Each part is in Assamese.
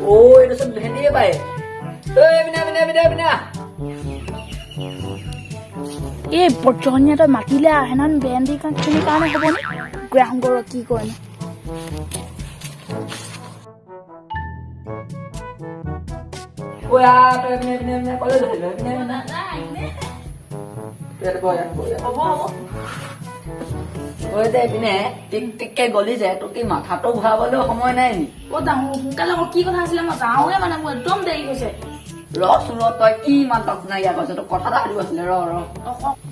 Oh, itu sebenarnya dia baik. Benar. এই পৰ্যন্ত মাতিলে আহেনান ভেন্দি খিনি কাৰণে হ'বনে গ্ৰাউণ্ড কৰ কি কয় Oya, benar. Kalau benar. Biar boya. Oi, deh benar. Tik ke goli যায় তো কি মাথাটো ঘূৰাবলৈ সময় নাই নি ও দা সোনকালে কি কথা আছিলে মই যাওঁগে মানে মোৰ একদম দেৰি হৈছে ৰ তই কি ইমান তক নাই ইয়াৰ কৈছ তোৰ কথা এটা সুধিব আছিলে ৰ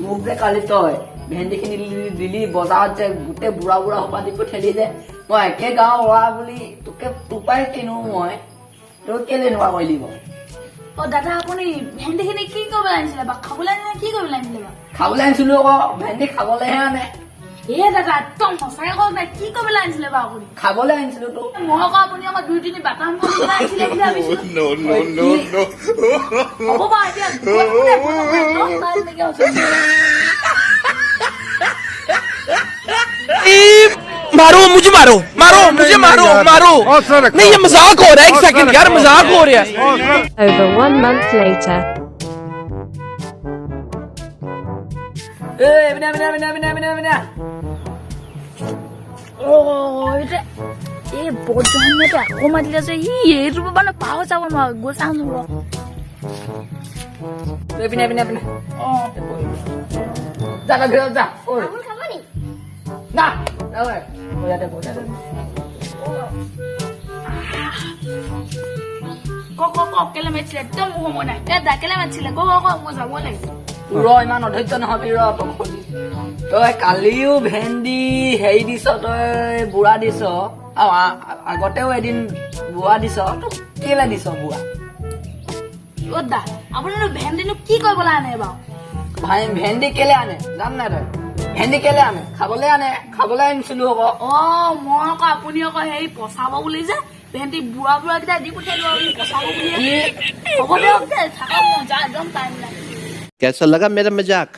মোক যে কালি তই ভেন্দিখিনি দিলি বজাৰত যে গোটেই বুঢ়া সোপা দি ঠেলি যে মই একে গাঁও হোৱা বুলি তোকে টোপাই কিনো মই তোক কেলে নোৱা কৰিলি মই ও দাদা আপুনি ভেন্দিখিনি কি কৰিবলৈ আনিছিলে বা খাবলৈ আনিছিলে কি কৰিবলৈ আনিছিলে বা খাবলৈ আনিছিলো আকৌ ভেন্দি খাবলৈহে আনে এ দাদা একদম সঁচাকে কওক না কি কৰিবলৈ আনিছিলে বা আপুনি খাবলৈ আনিছিলো তো মই আকৌ আপুনি আমাৰ 2-3 বাটাম কৰিবলৈ আনিছিলে বুলি ভাবিছিলো No. হ'ব বা এতিয়া मुझे मारो नहीं ये मजाक हो रहा है एक सेकंड यार मजाक हो रहा है Over 1 month later. benar. এই পৰ্যন্ত আকৌ মাতিলে যে এইটো মানে পাহৰ যাব নোৱাৰো গৈ চাওঁ নোৰ benar. Jangan gerak dah. Oi. আপুনি খাব নি Nah, oi. Boya deh. ক কেলে মাতিছিলে একদম মোৰ সময় নাই এ দা কেলে মাতিছিলে ক মই যাব লাগিব তোৰ ইমান অধৈৰ্য নহবি তোক তই কালিও ভেন্দি হেৰি দিছ তই বুঢ়া দিছ আগতেও এদিন বুঢ়া দিছ তোক কেলে দিছ বুঢ়া ও দা আপুনি ভেন্দিনো কি কৰিবলৈ আনে বাৰু ভেন্দি কেলে আনে জান নাই তই ভেন্দি কেলে আনে খাবলৈ আনিছিলো আকৌ মই আকৌ আপুনি আকৌ হেৰি পচাব বুলি যে ভেন্দি বুঢ়া কেইটা দি পঠিয়ালো আপুনি পচাব বুলি হ'ব দিয়ক থাকক মই যা একদম টাইম নাই कैसा लगा मेरा मजाक